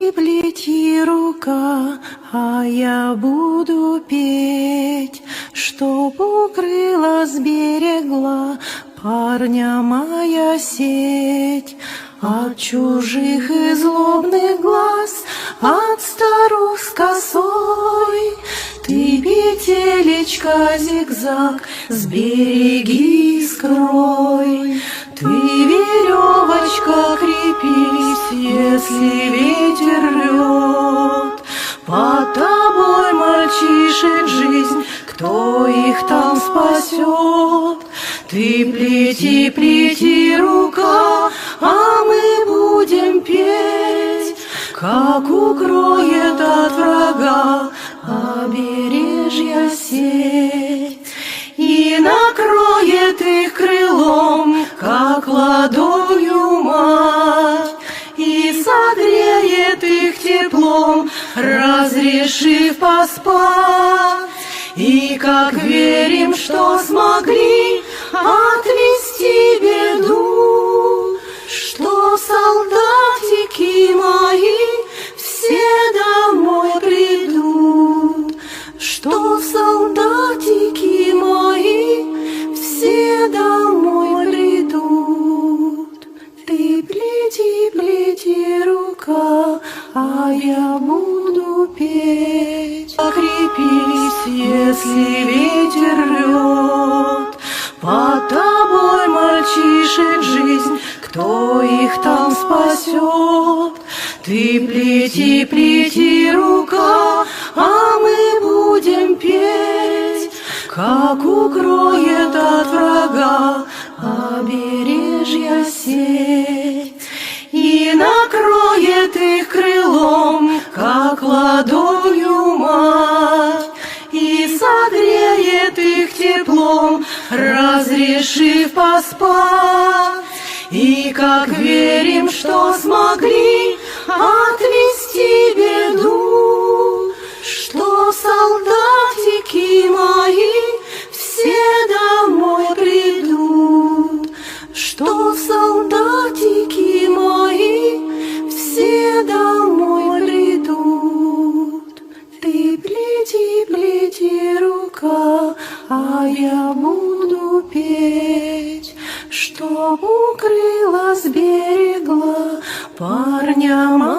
И плети, рука, а я буду петь, чтоб укрыла, сберегла парня моя сеть от чужих и злобных глаз, от старух с косой. Ты, петелечка, зигзаг, сбереги, скрой. Ты, веревочка, крепись, если ветер рвет. Под тобой, мальчишек, жизнь, кто их там спасет? Ты плети, плети, рука, а мы будем петь, как укроет от врага обережья сеть, и накроет их крылом, как ладонью мать, и согреет их теплом, разрешив поспать. И как верим, что смогли отвести беду, что солдатики мои все домой придут, что солдатики мои все домой придут. Ты плети, плети, рука, а я буду петь. Окрепись, если ветер рвет. Под тобой, мальчишек, жизнь, кто их там спасет? Ты плети, плети, рука, а мы будем петь, как укроет от врага обережья сеть, и накроет их крылом, как ладонью мать, и согреет их теплом, разрешив поспать. И как верим, что смогли отвести беду, что солдатики мои все домой придут, что солдатики мои все домой придут. Ты плети, плети, рука, а я буду петь, чтоб укрыла, сберегла парня моя.